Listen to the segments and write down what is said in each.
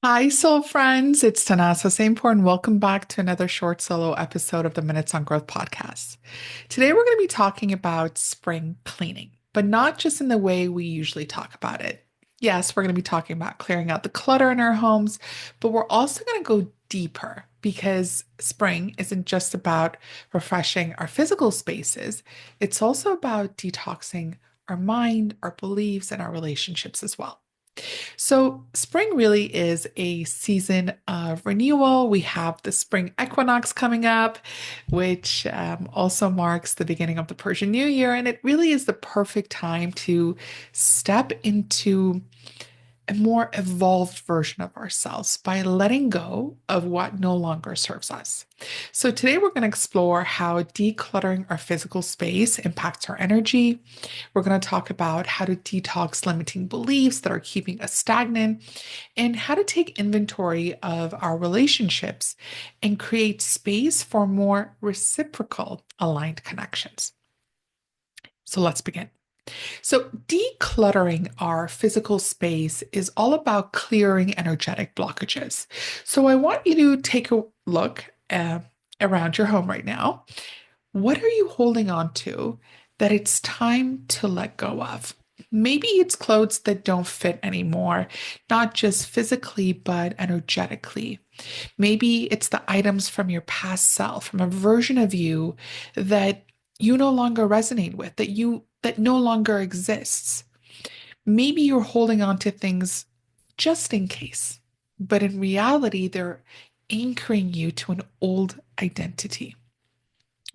Hi, soul friends. It's Tannaz Hosseinpour, and welcome back to another short solo episode of the Minutes on Growth podcast. Today, we're going to be talking about spring cleaning, but not just in the way we usually talk about it. Yes, we're going to be talking about clearing out the clutter in our homes, but we're also going to go deeper because spring isn't just about refreshing our physical spaces, it's also about detoxing our mind, our beliefs, and our relationships as well. So, spring really is a season of renewal. We have the spring equinox coming up, which also marks the beginning of the Persian New Year. And it really is the perfect time to step into a more evolved version of ourselves by letting go of what no longer serves us. So, today we're going to explore how decluttering our physical space impacts our energy. We're going to talk about how to detox limiting beliefs that are keeping us stagnant and how to take inventory of our relationships and create space for more reciprocal aligned connections. So, let's begin. So, decluttering our physical space is all about clearing energetic blockages. So, I want you to take a look around your home right now. What are you holding on to that it's time to let go of? Maybe it's clothes that don't fit anymore, not just physically, but energetically. Maybe it's the items from your past self, from a version of you that you no longer resonate with, that no longer exists. Maybe you're holding on to things just in case, but in reality, they're anchoring you to an old identity.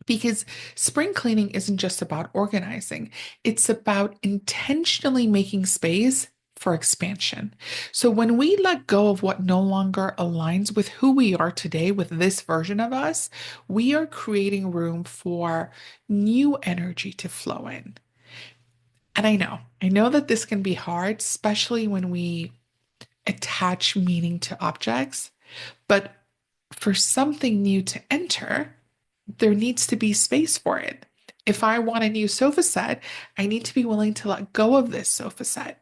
Because spring cleaning isn't just about organizing, it's about intentionally making space for expansion. So when we let go of what no longer aligns with who we are today, with this version of us, we are creating room for new energy to flow in. And I know that this can be hard, especially when we attach meaning to objects, but for something new to enter, there needs to be space for it. If I want a new sofa set, I need to be willing to let go of this sofa set.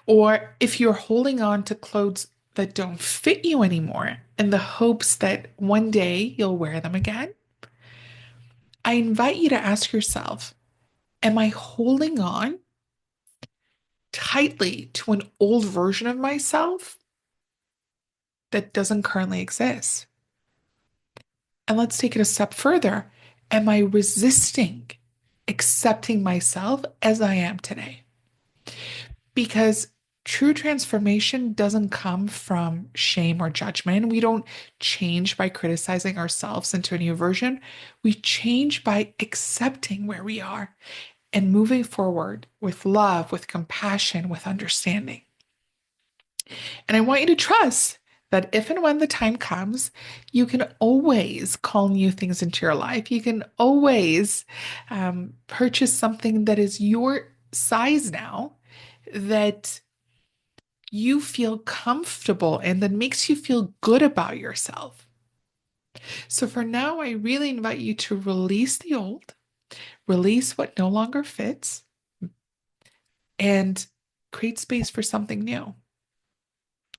Or if you're holding on to clothes that don't fit you anymore in the hopes that one day you'll wear them again, I invite you to ask yourself, am I holding on tightly to an old version of myself that doesn't currently exist? And let's take it a step further. Am I resisting accepting myself as I am today? Because true transformation doesn't come from shame or judgment. We don't change by criticizing ourselves into a new version. We change by accepting where we are and moving forward with love, with compassion, with understanding. And I want you to trust that if and when the time comes, you can always call new things into your life. You can always purchase something that is your size now, that you feel comfortable and that makes you feel good about yourself. So for now, I really invite you to release the old, release what no longer fits, and create space for something new.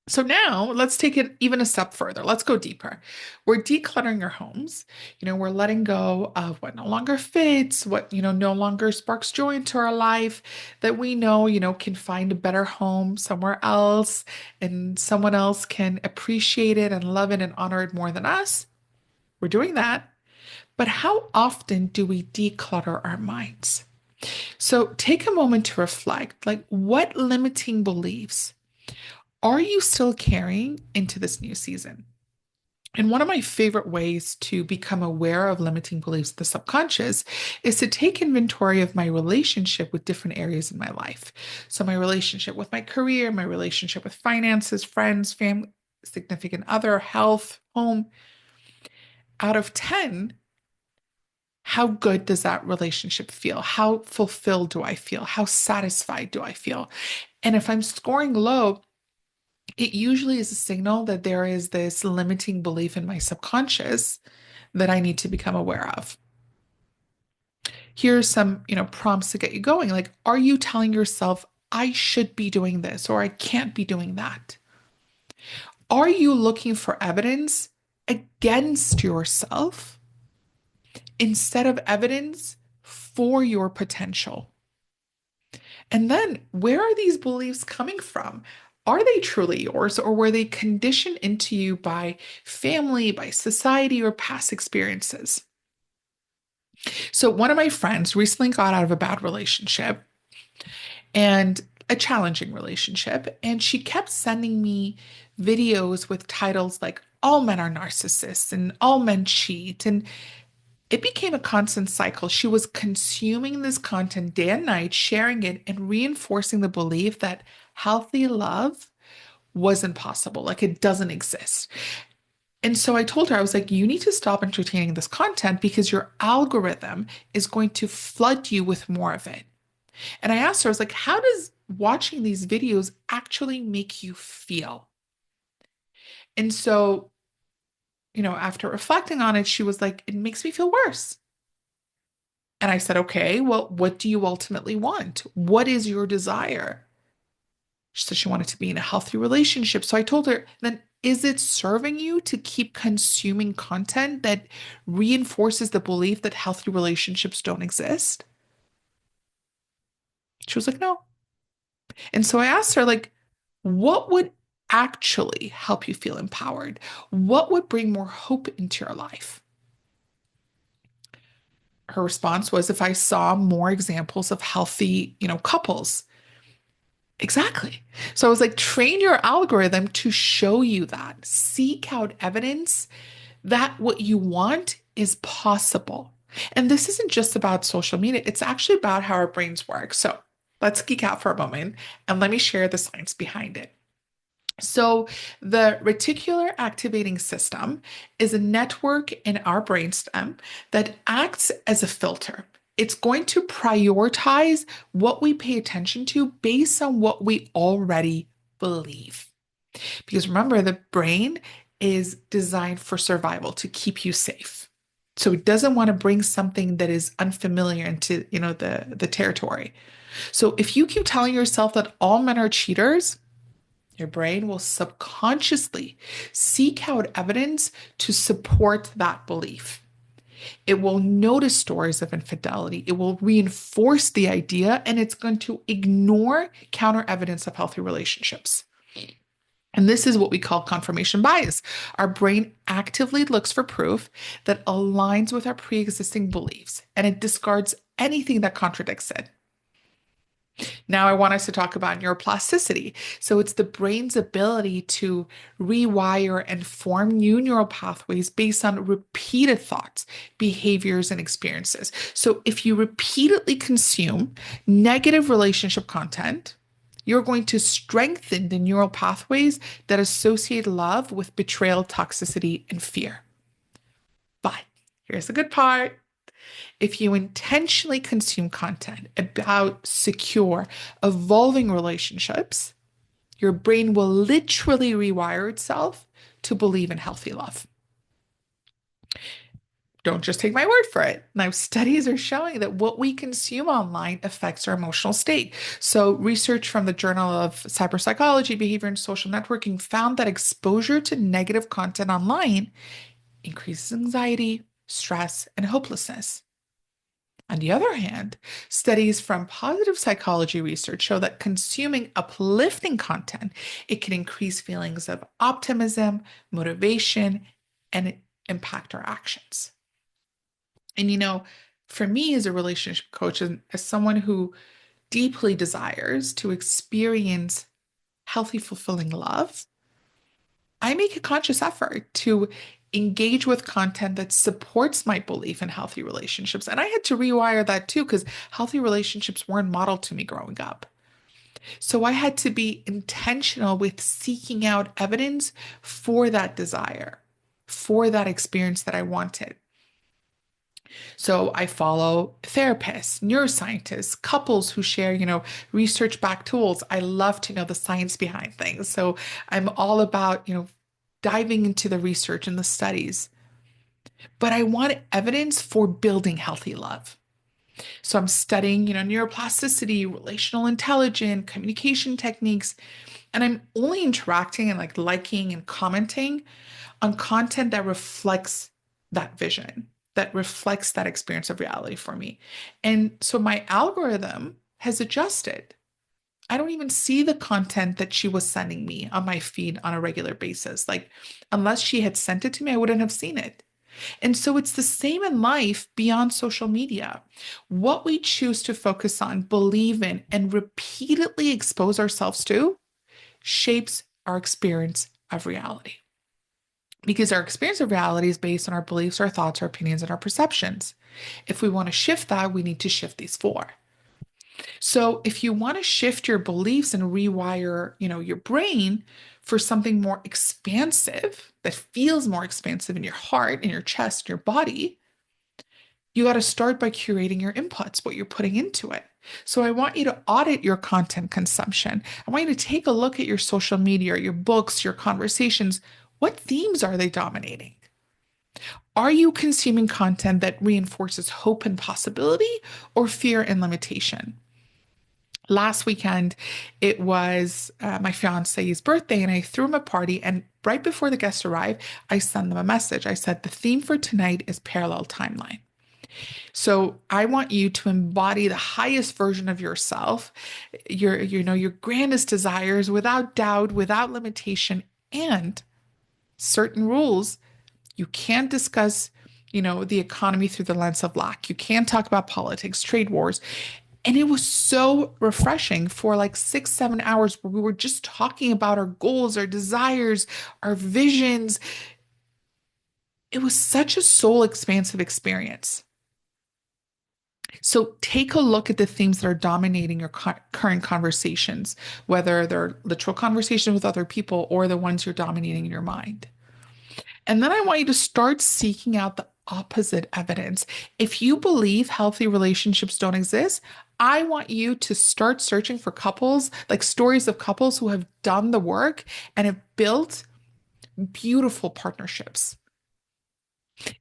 So now let's take it even a step further. Let's go deeper. We're decluttering our homes. We're letting go of what no longer fits, what, no longer sparks joy into our life, that we know, can find a better home somewhere else and someone else can appreciate it and love it and honor it more than us. We're doing that. But how often do we declutter our minds? So take a moment to reflect, like, what limiting beliefs are you still carrying into this new season? And one of my favorite ways to become aware of limiting beliefs in the subconscious is to take inventory of my relationship with different areas in my life. So, my relationship with my career, my relationship with finances, friends, family, significant other, health, home. Out of 10, how good does that relationship feel? How fulfilled do I feel? How satisfied do I feel? And if I'm scoring low, it usually is a signal that there is this limiting belief in my subconscious that I need to become aware of. Here's some, prompts to get you going. Like, are you telling yourself, I should be doing this or I can't be doing that? Are you looking for evidence against yourself instead of evidence for your potential? And then where are these beliefs coming from? Are they truly yours, or were they conditioned into you by family, by society, or past experiences? So, one of my friends recently got out of a bad relationship and a challenging relationship, and she kept sending me videos with titles like All Men Are Narcissists and All Men Cheat. And it became a constant cycle. She was consuming this content day and night, sharing it, and reinforcing the belief that healthy love wasn't possible, like it doesn't exist. And so I told her, I was like, you need to stop entertaining this content because your algorithm is going to flood you with more of it. And I asked her, I was like, how does watching these videos actually make you feel? And so, after reflecting on it, she was like, it makes me feel worse. And I said, okay, well, what do you ultimately want? What is your desire? She said she wanted to be in a healthy relationship. So I told her, then is it serving you to keep consuming content that reinforces the belief that healthy relationships don't exist? She was like, no. And so I asked her, like, what would actually help you feel empowered? What would bring more hope into your life? Her response was, if I saw more examples of healthy, couples. Exactly. So I was like, train your algorithm to show you that. Seek out evidence that what you want is possible. And this isn't just about social media, it's actually about how our brains work. So let's geek out for a moment and let me share the science behind it. So, the reticular activating system is a network in our brainstem that acts as a filter. It's going to prioritize what we pay attention to based on what we already believe. Because remember, the brain is designed for survival to keep you safe. So it doesn't want to bring something that is unfamiliar into, the territory. So if you keep telling yourself that all men are cheaters, your brain will subconsciously seek out evidence to support that belief. It will notice stories of infidelity. It will reinforce the idea, and it's going to ignore counter evidence of healthy relationships. And this is what we call confirmation bias. Our brain actively looks for proof that aligns with our pre existing beliefs, and it discards anything that contradicts it. Now, I want us to talk about neuroplasticity. So, it's the brain's ability to rewire and form new neural pathways based on repeated thoughts, behaviors, and experiences. So, if you repeatedly consume negative relationship content, you're going to strengthen the neural pathways that associate love with betrayal, toxicity, and fear. But here's the good part. If you intentionally consume content about secure, evolving relationships, your brain will literally rewire itself to believe in healthy love. Don't just take my word for it. Now, studies are showing that what we consume online affects our emotional state. So, research from the Journal of Cyberpsychology, Behavior, and Social Networking found that exposure to negative content online increases anxiety, stress, and hopelessness. On the other hand, studies from positive psychology research show that consuming uplifting content, it can increase feelings of optimism, motivation, and impact our actions. And for me as a relationship coach and as someone who deeply desires to experience healthy, fulfilling love, I make a conscious effort to engage with content that supports my belief in healthy relationships. And I had to rewire that too, because healthy relationships weren't modeled to me growing up. So I had to be intentional with seeking out evidence for that desire, for that experience that I wanted. So I follow therapists, neuroscientists, couples who share, research-backed tools. I love to know the science behind things. So I'm all about, diving into the research and the studies. But I want evidence for building healthy love. So I'm studying, neuroplasticity, relational intelligence, communication techniques, and I'm only interacting and like liking and commenting on content that reflects that vision, that reflects that experience of reality for me. And so my algorithm has adjusted. I don't even see the content that she was sending me on my feed on a regular basis. Like, unless she had sent it to me, I wouldn't have seen it. And so it's the same in life beyond social media. What we choose to focus on, believe in, and repeatedly expose ourselves to shapes our experience of reality. Because our experience of reality is based on our beliefs, our thoughts, our opinions, and our perceptions. If we want to shift that, we need to shift these four. So if you want to shift your beliefs and rewire, your brain for something more expansive that feels more expansive in your heart, in your chest, your body, you got to start by curating your inputs, what you're putting into it. So I want you to audit your content consumption. I want you to take a look at your social media, your books, your conversations. What themes are they dominating? Are you consuming content that reinforces hope and possibility or fear and limitation? Last weekend, it was my fiance's birthday, and I threw him a party. And right before the guests arrived, I sent them a message. I said, the theme for tonight is parallel timeline. So I want you to embody the highest version of yourself, your grandest desires without doubt, without limitation, and certain rules. You can't discuss, the economy through the lens of lack. You can't talk about politics, trade wars. And it was so refreshing for like 6, 7 hours where we were just talking about our goals, our desires, our visions. It was such a soul expansive experience. So take a look at the themes that are dominating your current conversations, whether they're literal conversations with other people or the ones you're dominating in your mind. And then I want you to start seeking out the opposite evidence. If you believe healthy relationships don't exist, I want you to start searching for couples, like stories of couples who have done the work and have built beautiful partnerships.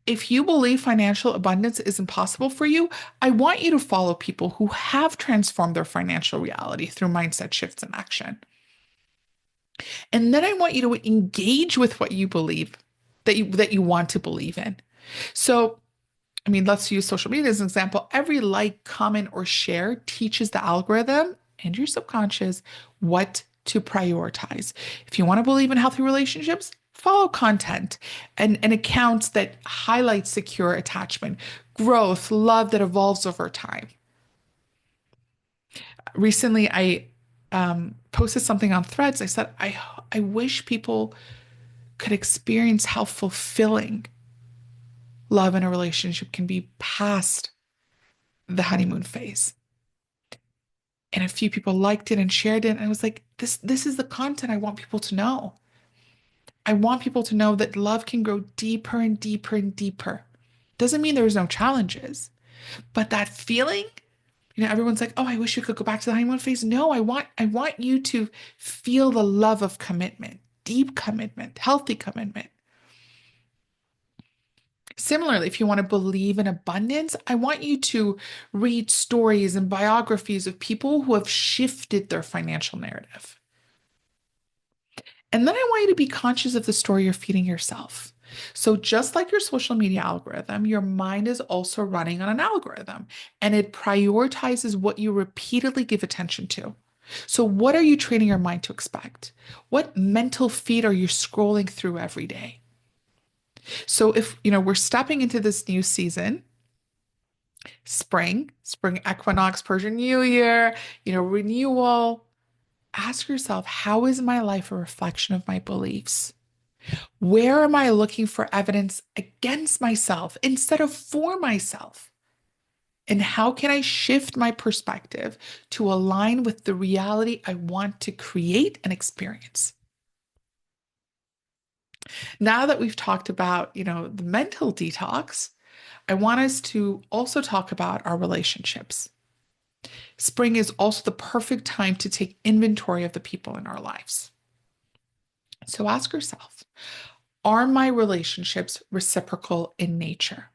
If you believe financial abundance is impossible for you, I want you to follow people who have transformed their financial reality through mindset shifts and action. And then I want you to engage with what you believe that you want to believe in. So, I mean, let's use social media as an example. Every like, comment, or share teaches the algorithm and your subconscious what to prioritize. If you want to believe in healthy relationships, follow content and accounts that highlight secure attachment, growth, love that evolves over time. Recently, I posted something on Threads. I said, I wish people could experience how fulfilling love in a relationship can be past the honeymoon phase. And a few people liked it and shared it. And I was like, this is the content I want people to know. I want people to know that love can grow deeper and deeper and deeper. Doesn't mean there's no challenges, but that feeling, everyone's like, oh, I wish you could go back to the honeymoon phase. No, I want you to feel the love of commitment, deep commitment, healthy commitment. Similarly, if you want to believe in abundance, I want you to read stories and biographies of people who have shifted their financial narrative. And then I want you to be conscious of the story you're feeding yourself. So, just like your social media algorithm, your mind is also running on an algorithm and it prioritizes what you repeatedly give attention to. So, what are you training your mind to expect? What mental feed are you scrolling through every day? So, if we're stepping into this new season, spring equinox, Persian New Year, renewal. Ask yourself, how is my life a reflection of my beliefs? Where am I looking for evidence against myself instead of for myself? And how can I shift my perspective to align with the reality I want to create and experience? Now that we've talked about, the mental detox, I want us to also talk about our relationships. Spring is also the perfect time to take inventory of the people in our lives. So ask yourself, are my relationships reciprocal in nature?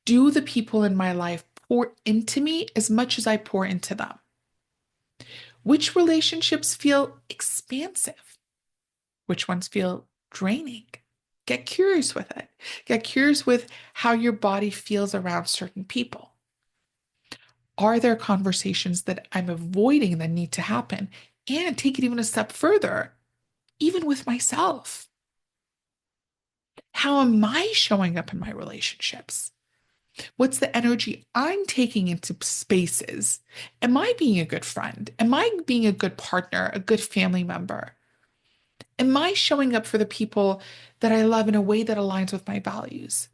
Do the people in my life pour into me as much as I pour into them? Which relationships feel expansive? Which ones feel draining? Get curious with it. Get curious with how your body feels around certain people. Are there conversations that I'm avoiding that need to happen? And take it even a step further, even with myself. How am I showing up in my relationships? What's the energy I'm taking into spaces? Am I being a good friend? Am I being a good partner, a good family member? Am I showing up for the people that I love in a way that aligns with my values?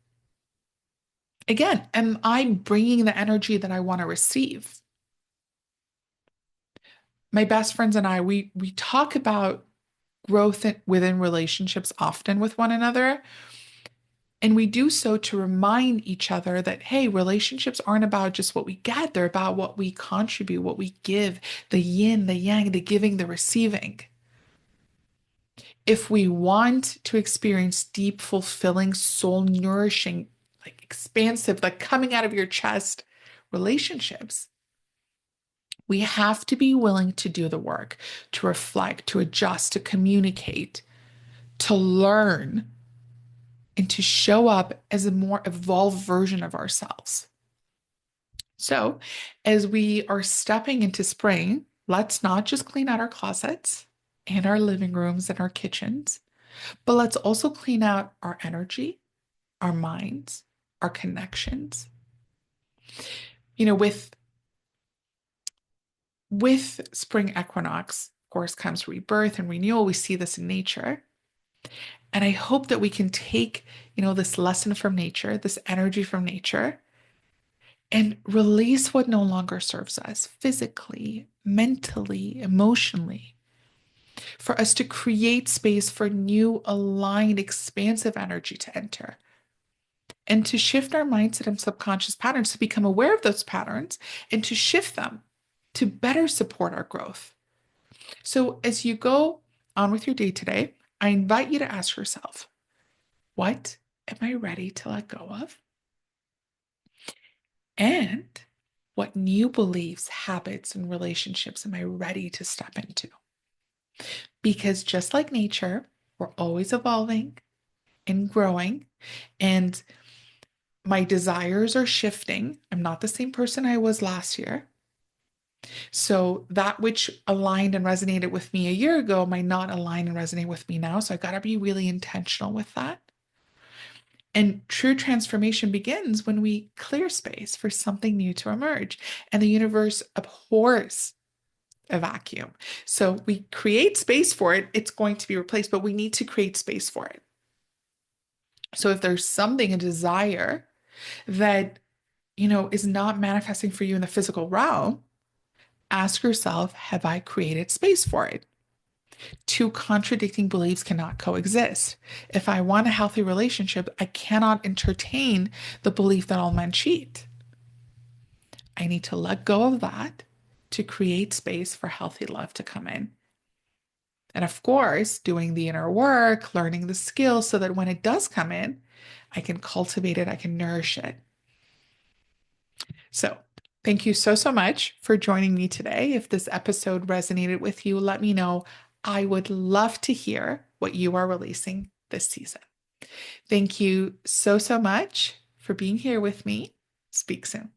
Again, am I bringing the energy that I want to receive? My best friends and I, we talk about within relationships often with one another. And we do so to remind each other that, hey, relationships aren't about just what we get, they're about what we contribute, what we give, the yin, the yang, the giving, the receiving. If we want to experience deep, fulfilling, soul nourishing, like expansive, like coming out of your chest relationships, we have to be willing to do the work, to reflect, to adjust, to communicate, to learn, and to show up as a more evolved version of ourselves. So, as we are stepping into spring, let's not just clean out our closets and our living rooms and our kitchens, but let's also clean out our energy, our minds, our connections. You know, with spring equinox, of course, comes rebirth and renewal. We see this in nature. And I hope that we can take, this lesson from nature, this energy from nature, and release what no longer serves us physically, mentally, emotionally, for us to create space for new, aligned, expansive energy to enter and to shift our mindset and subconscious patterns, to become aware of those patterns and to shift them to better support our growth. So, as you go on with your day today, I invite you to ask yourself, what am I ready to let go of? And what new beliefs, habits, and relationships am I ready to step into? Because just like nature, we're always evolving and growing, and my desires are shifting. I'm not the same person I was last year. So that which aligned and resonated with me a year ago might not align and resonate with me now. So I got to be really intentional with that. And true transformation begins when we clear space for something new to emerge. And the universe abhors a vacuum. So we create space for it, it's going to be replaced, but we need to create space for it. So if there's something, a desire that, is not manifesting for you in the physical realm, ask yourself, have I created space for it? Two contradicting beliefs cannot coexist. If I want a healthy relationship, I cannot entertain the belief that all men cheat. I need to let go of that to create space for healthy love to come in. And of course, doing the inner work, learning the skills so that when it does come in, I can cultivate it, I can nourish it. So, thank you so, so much for joining me today. If this episode resonated with you, let me know. I would love to hear what you are releasing this season. Thank you so, so much for being here with me. Speak soon.